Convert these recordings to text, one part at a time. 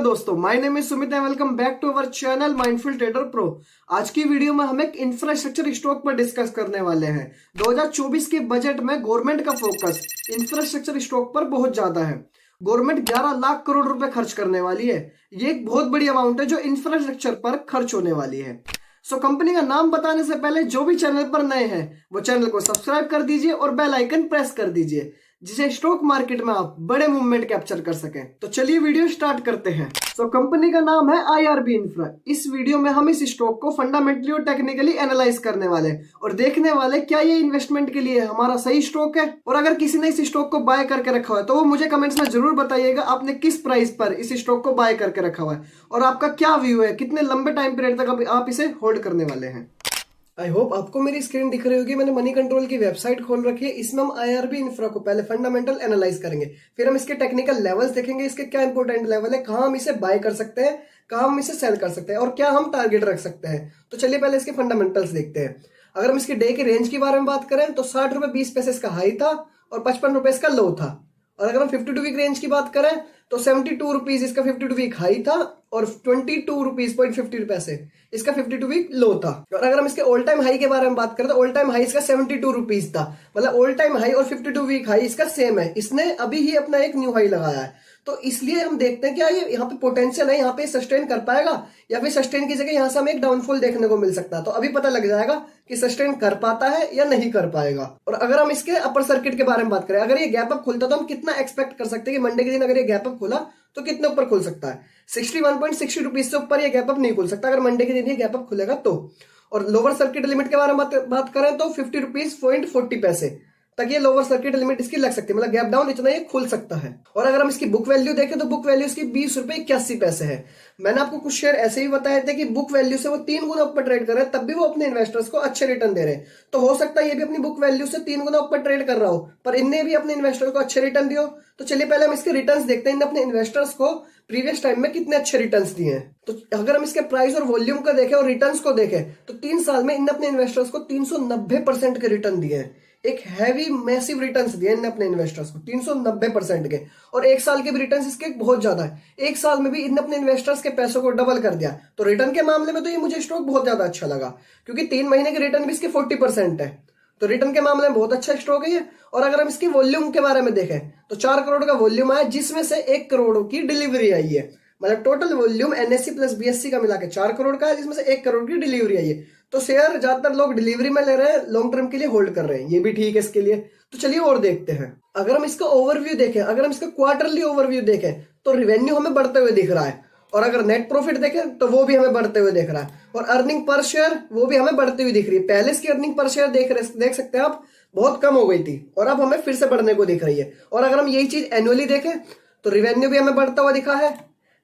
दोस्तों, my name is Sumit and welcome back to our channel mindful trader pro. आज की video में हम एक इंफ्रास्ट्रक्चर स्टॉक पर डिस्कस करने वाले हैं। 2024 के बजट में गवर्नमेंट का फोकस इंफ्रास्ट्रक्चर स्टॉक पर बहुत ज्यादा है। गवर्नमेंट 11 लाख करोड़ रुपए खर्च करने वाली है। ये एक बहुत बड़ी अमाउंट है जो इंफ्रास्ट्रक्चर पर खर्च होने वाली है। कंपनी का नाम बताने से पहले जो भी चैनल पर नए हैं वो चैनल को सब्सक्राइब कर दीजिए और बेल आइकन प्रेस कर दीजिए, जिसे स्टॉक मार्केट में आप बड़े मूवमेंट कैप्चर कर सकें। तो चलिए वीडियो स्टार्ट करते हैं। कंपनी का नाम है आईआरबी इंफ्रा। इस वीडियो में हम इस स्टॉक को फंडामेंटली और टेक्निकली एनालाइज करने वाले और देखने वाले क्या ये इन्वेस्टमेंट के लिए हमारा सही स्टॉक है। और अगर किसी ने इस स्टॉक को बाय करके रखा हुआ है तो वो मुझे कमेंट्स में जरूर बताइएगा आपने किस प्राइस पर इस स्टॉक को बाय करके रखा हुआ है और आपका क्या व्यू है, कितने लंबे टाइम पीरियड तक आप इसे होल्ड करने वाले हैं। आई होप आपको मेरी स्क्रीन दिख रही होगी। मैंने मनी कंट्रोल की वेबसाइट खोल रखी है। इसमें हम आईआरबी इंफ्रा को पहले फंडामेंटल एनालाइज करेंगे, फिर हम इसके टेक्निकल लेवल्स देखेंगे, इसके क्या इंपॉर्टेंट लेवल है, कहाँ हम इसे बाय कर सकते हैं, कहाँ हम इसे सेल कर सकते हैं और क्या हम टारगेट रख सकते हैं। तो चलिए पहले इसके फंडामेंटल्स देखते हैं। अगर हम इसके डे की रेंज के बारे में बात करें तो 60 रुपए 20 पैसे इसका हाई था और 55 रुपए इसका लो था। और अगर हम 52 वीक रेंज की बात करें तो 72 रुपीज इसका 52 वीक हाई था और 22 रुपीज 50 पैसे इसका 52 वीक लो था। और अगर हम इसके ऑल टाइम हाई के बारे में बात करें तो ऑल टाइम हाई इसका 72 रुपीज था। मतलब ऑल टाइम हाई और 52 वीक हाई इसका सेम है। इसने अभी ही अपना एक न्यू हाई लगाया है। तो इसलिए हम देखते हैं क्या ये यहाँ पे पोटेंशियल है, यहाँ पे सस्टेन कर पाएगा या फिर सस्टेन की जगह यहाँ से हमें एक डाउनफॉल देखने को मिल सकता है। तो अभी पता लग जाएगा कि सस्टेन कर पाता है या नहीं कर पाएगा। और अगर हम इसके अपर सर्किट के बारे में बात करें, अगर ये गैप अप खुलता तो हम कितना एक्सपेक्ट कर सकते हैं कि मंडे के दिन अगर ये गैप अप खुला तो कितने ऊपर खुल सकता है। 61.60 रुपीज से ऊपर ये गैप अप नहीं खुल सकता अगर मंडे के दिन ये गैप अप खुलेगा तो। और लोअर सर्किट लिमिट के बारे में बात करें तो 50 रुपीज 40 पैसे तक ये लोअर सर्किट लिमिट इसकी लग सकती है। मतलब गैप डाउन इतना ये खुल सकता है। और अगर हम इसकी बुक वैल्यू देखें तो बुक वैल्यू इसकी 20 रुपए 81 पैसे है। मैंने आपको कुछ शेयर ऐसे ही बताए थे कि बुक वैल्यू से वो 3 गुना ऊपर ट्रेड कर रहे हैं, तब भी वो अपने इन्वेस्टर्स को अच्छे रिटर्न दे रहे हैं। तो हो सकता है ये भी अपनी बुक वैल्यू से 3 गुना ऊपर ट्रेड कर रहा हो, पर इनने भी अपने इन्वेस्टर को अच्छे रिटर्न दिए। तो चलिए पहले हम इसके रिटर्न्स देखते हैं, इन्हें अपने इन्वेस्टर्स को प्रीवियस टाइम में कितने अच्छे रिटर्न्स दिए हैं। तो अगर हम इसके प्राइस और वॉल्यूम को देखें और रिटर्न्स को देखें तो 3 साल में इन्हें अपने इन्वेस्टर्स को 390% के रिटर्न दिए हैं। एक हैवी मैसिव रिटर्न्स दिए इन्हें अपने इन्वेस्टर्स को 390% के। और 1 साल के भी रिटर्न्स इसके बहुत ज्यादा है। 1 साल में भी इन्हें अपने इन्वेस्टर्स के पैसों को डबल कर दिया। तो रिटर्न के मामले में तो ये मुझे स्टॉक बहुत ज्यादा अच्छा लगा, क्योंकि 3 महीने के रिटर्न भी इसके 40% है। तो रिटर्न के मामले में बहुत अच्छा स्टॉक है ये। और अगर हम इसकी वॉल्यूम के बारे में देखें तो 4 करोड़ का वॉल्यूम आया, जिसमें से 1 करोड़ की डिलीवरी आई है। मतलब total volume NSC plus BSc का मिला के 4 करोड़ का है, जिसमें से 1 करोड़ की डिलीवरी आई है। तो शेयर ज्यादातर लोग डिलीवरी में ले रहे हैं, लॉन्ग टर्म के लिए होल्ड कर रहे हैं, ये भी ठीक है इसके लिए। तो चलिए और देखते हैं। अगर हम इसका ओवरव्यू देखें, अगर हम इसका क्वार्टरली ओवरव्यू देखें तो रेवेन्यू हमें बढ़ते हुए दिख रहा है। और अगर नेट प्रॉफिट देखें तो वो भी हमें बढ़ते हुए दिख रहा है। और अर्निंग पर शेयर वो भी हमें बढ़ती हुई दिख रही है। पहले इसकी अर्निंग पर शेयर देख सकते हैं आप, बहुत कम हो गई थी और अब हमें फिर से बढ़ने को दिख रही है। और अगर हम यही चीज एनुअली देखें तो रेवेन्यू भी हमें बढ़ता हुआ दिखा है,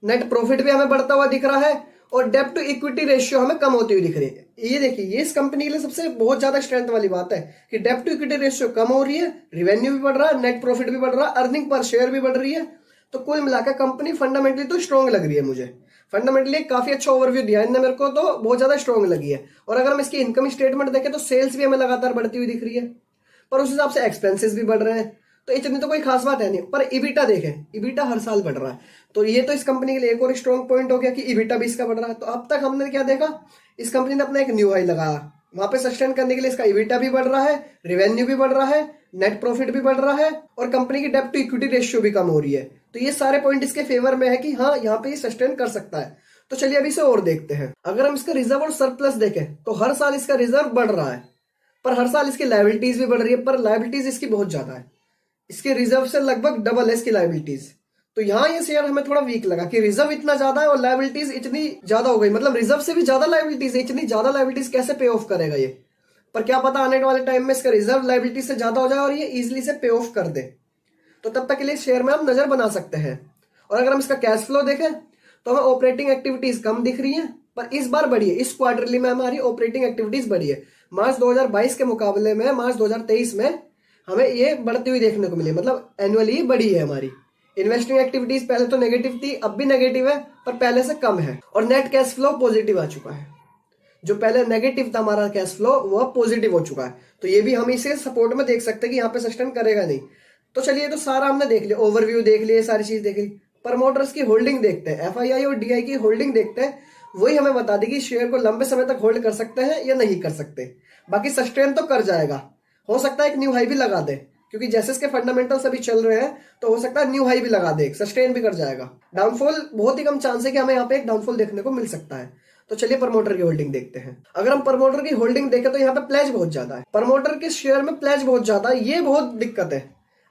नेट प्रॉफिट भी हमें बढ़ता हुआ दिख रहा है और डेब्ट टू इक्विटी रेशियो हमें कम होती हुई दिख रही है। ये देखिए, ये इस कंपनी के लिए सबसे बहुत ज्यादा स्ट्रेंथ वाली बात है कि डेब्ट टू इक्विटी रेशियो कम हो रही है, रेवेन्यू भी बढ़ रहा है, नेट प्रॉफिट भी बढ़ रहा है, अर्निंग पर शेयर भी बढ़ रही है। तो कुल मिलाकर कंपनी फंडामेंटली तो स्ट्रॉन्ग लग रही है मुझे। फंडामेंटली काफी अच्छा ओवरव्यू दिया इन्होंने मेरे को, तो बहुत ज्यादा स्ट्रॉन्ग लगी है। और अगर हम इसकी इनकम स्टेटमेंट देखें तो सेल्स भी हमें लगातार बढ़ती हुई दिख रही है, पर उस हिसाब से एक्सपेंसेस भी बढ़ रहे हैं। तो इतनी तो कोई खास बात है नहीं। पर इबिटा देखें, इबिटा हर साल बढ़ रहा है। तो ये तो इस कंपनी के लिए एक और स्ट्रॉन्ग पॉइंट हो गया कि इबिटा भी इसका बढ़ रहा है। तो अब तक हमने क्या देखा, इस कंपनी ने अपना एक न्यू हाई लगाया, वहां पे सस्टेन करने के लिए इसका इबिटा भी बढ़ रहा है, रेवेन्यू भी बढ़ रहा है, नेट प्रॉफिट भी बढ़ रहा है और कंपनी की डेब्ट टू इक्विटी रेशियो भी कम हो रही है। तो ये सारे पॉइंट इसके फेवर में है कि हाँ, यहाँ पे ये सस्टेन कर सकता है। तो चलिए अभी से और देखते हैं। अगर हम इसका रिजर्व और सरप्लस देखें तो हर साल इसका रिजर्व बढ़ रहा है, पर हर साल इसकी लायबिलिटीज भी बढ़ रही है। पर लायबिलिटीज इसकी बहुत ज्यादा है, इसके रिजर्व से लगभग डबल है इसकी लायबिलिटीज। तो यहाँ ये शेयर हमें थोड़ा वीक लगा कि रिजर्व इतना ज्यादा है और लायबिलिटीज इतनी ज्यादा हो गई। मतलब रिजर्व से भी ज्यादा लायबिलिटीज है, इतनी ज्यादा लायबिलिटीज कैसे पे ऑफ करेगा ये। पर क्या पता आने वाले टाइम में इसका रिजर्व लायबिलिटीज से ज्यादा हो जाए और ये इजिली से पे ऑफ कर दे। तो तब तक के लिए शेयर में हम नजर बना सकते हैं। और अगर हम इसका कैश फ्लो देखें तो हमें ऑपरेटिंग एक्टिविटीज कम दिख रही है, पर इस बार बढ़ी है। इस क्वार्टरली में हमारी ऑपरेटिंग एक्टिविटीज बढ़ी है। मार्च 2022 के मुकाबले में मार्च 2023 में हमें ये बढ़ती हुई देखने को मिली। मतलब एनुअली बढ़ी है हमारी इन्वेस्टिंग एक्टिविटीज। पहले तो नेगेटिव थी, अब भी नेगेटिव है, पर पहले से कम है। और नेट कैश फ्लो पॉजिटिव आ चुका है। जो पहले नेगेटिव था हमारा कैश फ्लो, वो अब पॉजिटिव हो चुका है। तो ये भी हम इसे सपोर्ट में देख सकते हैं कि यहाँ पे सस्टेन करेगा नहीं। तो चलिए, तो सारा हमने देख लिया, ओवरव्यू देख लिया, सारी चीज देख ली। प्रमोटर्स की होल्डिंग देखते हैं, एफआईआई और डीआई की होल्डिंग देखते हैं, वही हमें बता देगी शेयर को लंबे समय तक होल्ड कर सकते हैं या नहीं कर सकते। बाकी सस्टेन तो कर जाएगा, हो सकता है एक न्यू हाई भी लगा दे, क्योंकि जैसे इसके फंडामेंटल्स अभी चल रहे हैं तो हो सकता है न्यू हाई भी लगा दे, सस्टेन भी कर जाएगा। डाउनफॉल बहुत ही कम चांस है कि हमें यहाँ पे एक डाउनफॉल देखने को मिल सकता है। तो चलिए प्रमोटर की होल्डिंग देखते हैं। अगर हम प्रमोटर की होल्डिंग देखें तो यहाँ पे प्लेज बहुत ज्यादा है, प्रमोटर के शेयर में प्लेज बहुत ज्यादा है, ये बहुत दिक्कत है।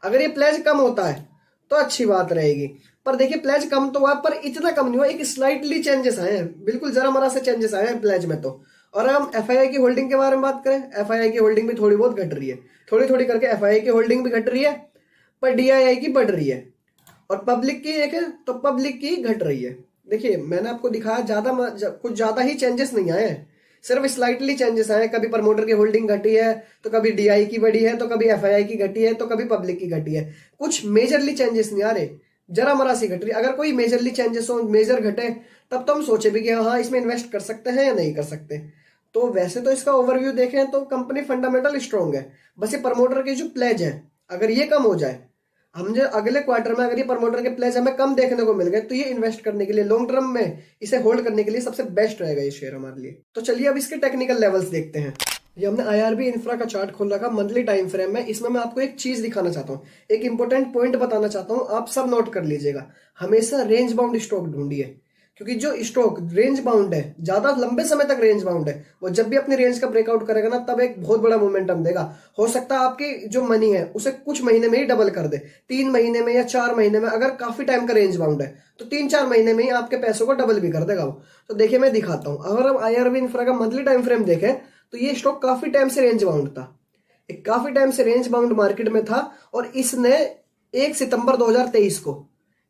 अगर ये प्लेज कम होता है तो अच्छी बात रहेगी, पर देखिए प्लेज कम तो हुआ पर इतना कम नहीं हुआ, एक स्लाइटली चेंजेस आए हैं, बिल्कुल जरा मरा से चेंजेस आए हैं प्लेज में तो। और हम एफआईआई की होल्डिंग के बारे में बात करें, एफआईआई की होल्डिंग भी थोड़ी बहुत घट रही है, थोड़ी थोड़ी करके एफआईआई की होल्डिंग भी घट रही है, पर डीआईआई की बढ़ रही है। और पब्लिक की एक है तो पब्लिक की घट रही है। देखिए मैंने आपको दिखाया कुछ ज्यादा ही चेंजेस नहीं आए हैं, सिर्फ स्लाइटली चेंजेस आए। कभी प्रमोटर की होल्डिंग घटी है तो कभी डीआई की बढ़ी है, तो कभी एफआईआई की घटी है, तो कभी पब्लिक की घटी है। कुछ मेजरली चेंजेस नहीं आ रहे, जरा मरा सी घट रही। अगर कोई मेजरली चेंजेस हो, मेजर घटे, तब तो हम सोचे भी कि हाँ इसमें इन्वेस्ट कर सकते हैं या नहीं कर सकते। तो वैसे तो इसका ओवरव्यू देखें तो कंपनी फंडामेंटल स्ट्रॉन्ग है, बस ये प्रमोटर की जो प्लेज है अगर ये कम हो जाए, हम जो अगले क्वार्टर में अगर ये प्रमोटर के प्लेज हमें कम देखने को मिल गए तो ये इन्वेस्ट करने के लिए लॉन्ग टर्म में इसे होल्ड करने के लिए सबसे बेस्ट रहेगा ये शेयर हमारे लिए। तो चलिए अब इसके टेक्निकल लेवल्स देखते हैं। ये हमने आईआरबी इंफ्रा का चार्ट खोल रखा मंथली टाइम फ्रेम में। इसमें मैं आपको एक चीज दिखाना चाहता हूँ, एक इंपॉर्टेंट पॉइंट बताना चाहता हूँ, आप सब नोट कर लीजिएगा। हमेशा रेंज बाउंड स्टॉक ढूंढिए, क्योंकि जो स्टॉक रेंज बाउंड है, ज्यादा लंबे समय तक रेंज बाउंड है, वो जब भी अपनी रेंज का ब्रेकआउट करेगा ना तब एक बहुत बड़ा मोमेंटम देगा। हो सकता है आपकी जो मनी है उसे कुछ महीने में ही डबल कर दे, 3 महीने में या 4 महीने में। अगर काफी टाइम का रेंज बाउंड है तो 3-4 महीने में ही आपके पैसों को डबल भी कर देगा वो। तो देखिए मैं दिखाता हूँ, अगर हम आईआरबी इंफ्रा का मंथली टाइम फ्रेम देखें तो ये स्टॉक काफी टाइम से रेंज बाउंड था, एक काफी टाइम से रेंज बाउंड मार्केट में था। और इसने 1 सितंबर 2023 को,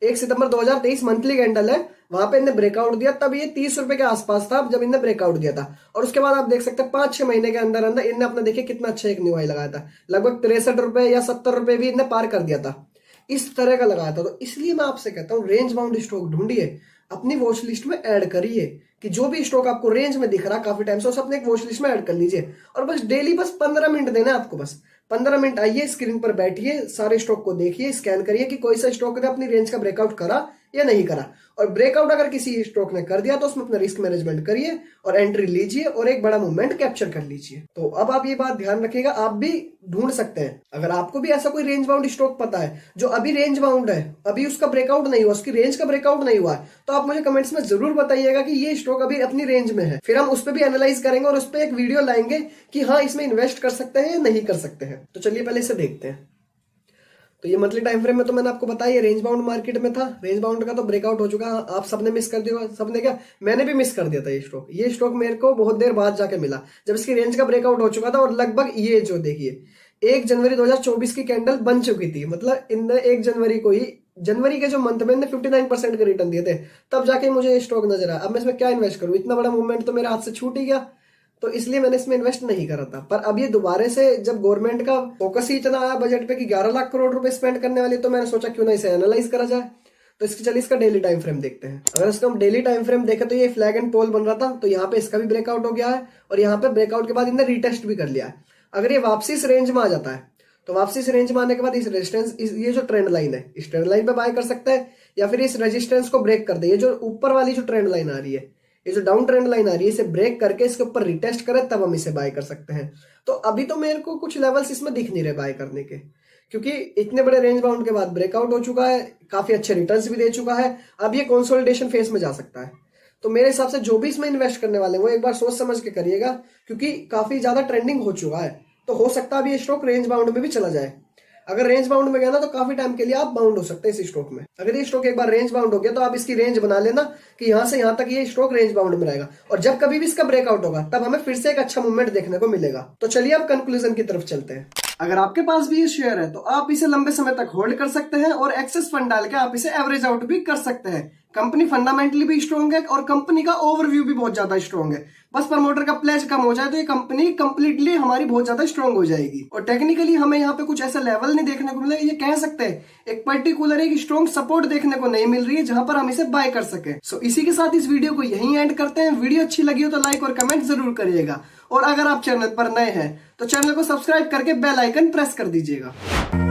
1 सितंबर 2023 मंथली कैंडल है, वहां पे इन्हें ब्रेकआउट दिया, तब ये 30 रुपए के आसपास था जब इन्हें ब्रेकआउट दिया था। और उसके बाद आप देख सकते हैं 5-6 महीने के अंदर अंदर इन्हें अपना देखिए कितना अच्छा एक न्यू हाई लगाया था, लगभग 63 रुपए या 70 रुपए भी इन्हें पार कर दिया था, इस तरह का लगाया था। तो इसलिए मैं आपसे कहता हूँ रेंज बाउंड स्टॉक ढूंढिए, अपनी वॉच लिस्ट में ऐड करिए, कि जो भी स्टॉक आपको रेंज में दिख रहा है काफी टाइम से उसे अपने एक वॉच लिस्ट में ऐड कर लीजिए। और बस डेली बस 15 मिनट देना है आपको, बस 15 मिनट आइए स्क्रीन पर बैठिए, सारे स्टॉक को देखिए, स्कैन करिए कि कोई सा स्टॉक ने अपनी रेंज का ब्रेकआउट करा या नहीं करा। और ब्रेकआउट अगर किसी स्टॉक ने कर दिया तो उसमें अपना रिस्क मैनेजमेंट करिए और एंट्री लीजिए और एक बड़ा मूवमेंट कैप्चर कर लीजिए। तो अब आप ये बात ध्यान रखिएगा, आप भी ढूंढ सकते हैं। अगर आपको भी ऐसा कोई रेंज बाउंड स्टॉक पता है जो अभी रेंज बाउंड है, अभी उसका ब्रेकआउट नहीं हुआ, उसकी रेंज का ब्रेकआउट नहीं हुआ है, तो आप मुझे कमेंट्स में जरूर बताइएगा कि ये स्टॉक अभी अपनी रेंज में है। फिर हम उस पर भी एनालाइज करेंगे और उस पर एक वीडियो लाएंगे कि हाँ इसमें इन्वेस्ट कर सकते हैं या नहीं कर सकते हैं। तो चलिए पहले इसे देखते हैं। तो ये मंथली टाइम फ्रेम में तो मैंने आपको बताया ये रेंज बाउंड मार्केट में था, रेंज बाउंड का तो ब्रेकआउट हो चुका, आप सबने मिस कर दिया, सबने क्या, मैंने भी मिस कर दिया था। ये स्टॉक मेरे को बहुत देर बाद जाके मिला जब इसकी रेंज का ब्रेकआउट हो चुका था। और लगभग ये जो देखिए 1 जनवरी 2024 की कैंडल बन चुकी थी, मतलब इनने 1 जनवरी को ही, जनवरी के जो मंथ में 59% के रिटर्न दिए थे, तब जाके मुझे ये स्टॉक नजर आया। अब मैं इसमें क्या इन्वेस्ट करूं, इतना बड़ा मूवमेंट तो मेरे हाथ से छूट ही गया, तो इसलिए मैंने इसमें इन्वेस्ट नहीं करा था। पर अब ये दोबारा से जब गवर्नमेंट का फोकस ही इतना आया बजट पे कि 11 लाख करोड़ रुपए स्पेंड करने वाली, तो मैंने सोचा क्यों ना इसे एनालाइज करा जाए। तो चलिए इसका डेली टाइम फ्रेम देखते हैं। अगर इसका हम डेली टाइम फ्रेम देखें तो ये फ्लैग एंड पोल बन रहा था, तो यहाँ पे इसका भी ब्रेकआउट हो गया है और यहाँ पे ब्रेकआउट के बाद इन्हें रीटेस्ट भी कर लिया है। अगर ये वापसी इस रेंज में आ जाता है तो वापसी इस रेंज में आने के बाद इस रेजिस्टेंस, ये जो ट्रेंड लाइन है, इस ट्रेंड लाइन पे बाय कर सकते हैं, या फिर इस रेजिस्टेंस को ब्रेक कर दे, ये जो ऊपर वाली जो ट्रेंड लाइन आ रही है, ये जो डाउन ट्रेंड लाइन आ रही है, इसे ब्रेक करके इसके ऊपर रिटेस्ट करें तब हम इसे बाय कर सकते हैं। तो अभी तो मेरे को कुछ लेवल्स इसमें दिख नहीं रहे बाय करने के, क्योंकि इतने बड़े रेंज बाउंड के बाद ब्रेकआउट हो चुका है, काफी अच्छे रिटर्न्स भी दे चुका है, अब ये कंसोलिडेशन फेज में जा सकता है। तो मेरे हिसाब से जो भी इसमें इन्वेस्ट करने वाले हैं वो एक बार सोच समझ के करिएगा, क्योंकि काफी ज्यादा ट्रेंडिंग हो चुका है। तो हो सकता है अभी ये स्टॉक रेंज बाउंड में भी चला जाए। अगर रेंज बाउंड में गया ना तो काफी टाइम के लिए आप बाउंड हो सकते हैं इस स्टॉक में। अगर ये स्टॉक एक बार रेंज बाउंड हो गया तो आप इसकी रेंज बना लेना कि यहां से यहां तक ये स्टॉक रेंज बाउंड में रहेगा, और जब कभी भी इसका ब्रेकआउट होगा तब हमें फिर से एक अच्छा मूवमेंट देखने को मिलेगा। तो चलिए अब कंक्लूजन की तरफ चलते हैं। अगर आपके पास भी ये शेयर है तो आप इसे लंबे समय तक होल्ड कर सकते हैं और एक्सेस फंड डाल के आप इसे एवरेज आउट भी कर सकते हैं। कंपनी फंडामेंटली भी स्ट्रॉन्ग है और कंपनी का ओवरव्यू भी बहुत ज्यादा स्ट्रॉन्ग है। बस प्रमोटर का प्लेज कम हो जाए तो ये कंपनी कंप्लीटली हमारी बहुत ज्यादा स्ट्रॉन्ग हो जाएगी। और टेक्निकली हमें यहाँ पे कुछ ऐसा लेवल नहीं देखने को मिला, ये कह सकते हैं एक पर्टिकुलर एक स्ट्रॉन्ग सपोर्ट देखने को नहीं मिल रही है जहां पर हम इसे बाय कर सके। सो इसी के साथ इस वीडियो को यहीं एंड करते हैं। वीडियो अच्छी लगी हो तो लाइक और कमेंट जरूर करिएगा, और अगर आप चैनल पर नए हैं तो चैनल को सब्सक्राइब करके बेल आइकन प्रेस कर दीजिएगा।